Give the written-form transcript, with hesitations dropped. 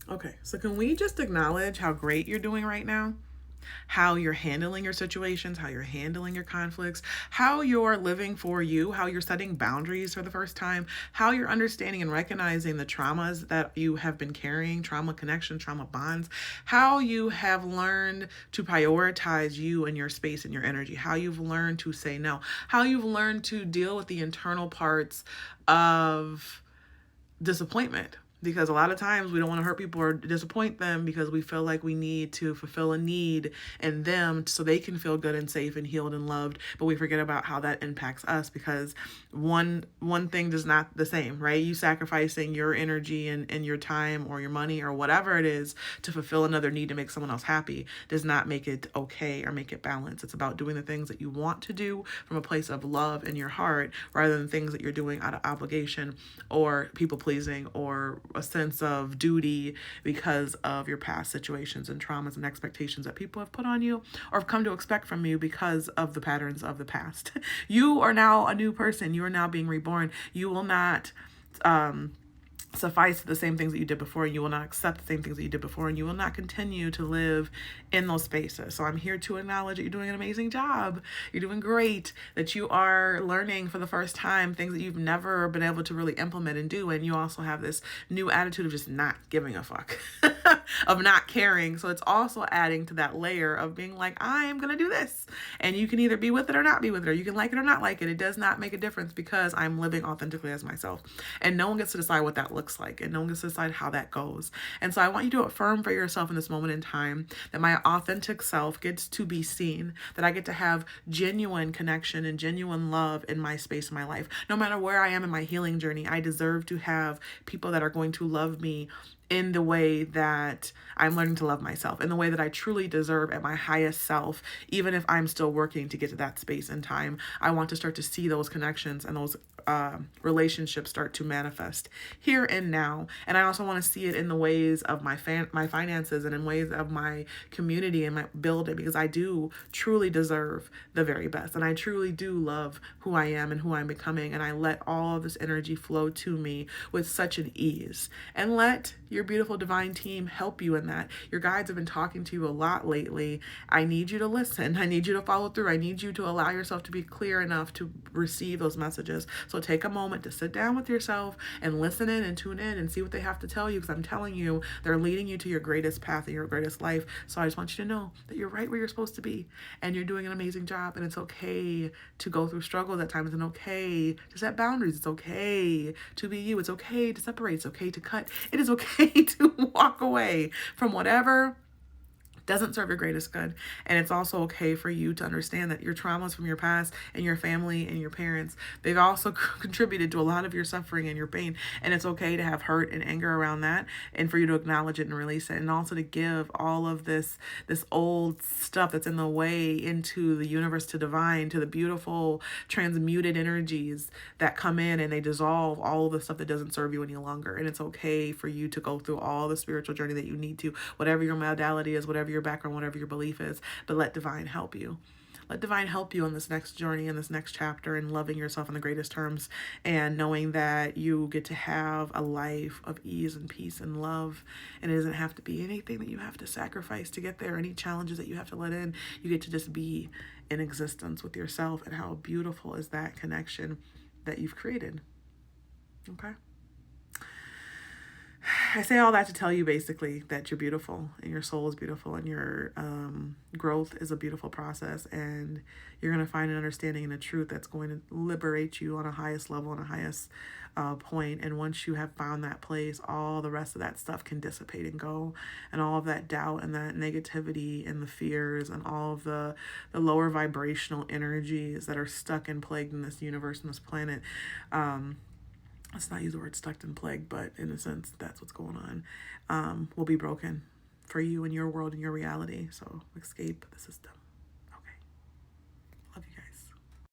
Okay, so can we just acknowledge how great you're doing right now? How you're handling your situations, how you're handling your conflicts, how you're living for you, how you're setting boundaries for the first time, how you're understanding and recognizing the traumas that you have been carrying, trauma connection, trauma bonds, how you have learned to prioritize you and your space and your energy, how you've learned to say no, how you've learned to deal with the internal parts of disappointment, because a lot of times we don't want to hurt people or disappoint them because we feel like we need to fulfill a need in them so they can feel good and safe and healed and loved, but we forget about how that impacts us, because one thing does not the same, right? You sacrificing your energy and your time or your money or whatever it is to fulfill another need to make someone else happy does not make it okay or make it balanced. It's about doing the things that you want to do from a place of love in your heart rather than things that you're doing out of obligation or people pleasing or a sense of duty because of your past situations and traumas and expectations that people have put on you or have come to expect from you because of the patterns of the past. You are now a new person. You are now being reborn. You will not suffice the same things that you did before, and you will not accept the same things that you did before, and you will not continue to live in those spaces. So I'm here to acknowledge that you're doing an amazing job. You're doing great, that you are learning for the first time things that you've never been able to really implement and do. And you also have this new attitude of just not giving a fuck, of not caring. So it's also adding to that layer of being like, I'm going to do this. And you can either be with it or not be with it, or you can like it or not like it. It does not make a difference because I'm living authentically as myself. And no one gets to decide what that looks like, and no one gets to decide how that goes. And so I want you to affirm for yourself in this moment in time that my authentic self gets to be seen, that I get to have genuine connection and genuine love in my space in my life. No matter where I am in my healing journey, I deserve to have people that are going to love me in the way that I'm learning to love myself, in the way that I truly deserve at my highest self, even if I'm still working to get to that space and time. I want to start to see those connections and those relationships start to manifest here and now. And I also want to see it in the ways of my finances and in ways of my community and my building, because I do truly deserve the very best. And I truly do love who I am and who I'm becoming. And I let all of this energy flow to me with such an ease. And let your beautiful divine team help you in that. Your guides have been talking to you a lot lately. I need you to listen. I need you to follow through. I need you to allow yourself to be clear enough to receive those messages. So take a moment to sit down with yourself and listen in and tune in and see what they have to tell you, because I'm telling you, they're leading you to your greatest path and your greatest life. So I just want you to know that you're right where you're supposed to be and you're doing an amazing job, and it's okay to go through struggles at times, and okay to set boundaries. It's okay to be you. It's okay to separate. It's okay to cut. It is okay to walk away from whatever doesn't serve your greatest good. And it's also okay for you to understand that your traumas from your past and your family and your parents, they've also contributed to a lot of your suffering and your pain. And it's okay to have hurt and anger around that, and for you to acknowledge it and release it, and also to give all of this old stuff that's in the way into the universe, to divine, to the beautiful transmuted energies that come in and they dissolve all of the stuff that doesn't serve you any longer. And it's okay for you to go through all the spiritual journey that you need to, whatever your modality is, whatever your background, whatever your belief is, but let divine help you. Let divine help you on this next journey, in this next chapter, and loving yourself in the greatest terms, and knowing that you get to have a life of ease and peace and love. And it doesn't have to be anything that you have to sacrifice to get there, any challenges that you have to let in. You get to just be in existence with yourself, and how beautiful is that connection that you've created. Okay? I say all that to tell you basically that you're beautiful and your soul is beautiful, and your growth is a beautiful process, and you're going to find an understanding and a truth that's going to liberate you on a highest level, on a highest point. And once you have found that place, all the rest of that stuff can dissipate and go, and all of that doubt and that negativity and the fears and all of the lower vibrational energies that are stuck and plagued in this universe and this planet. Let's not use the word stuck and plagued, but in a sense, that's what's going on, will be broken for you and your world and your reality. So escape the system.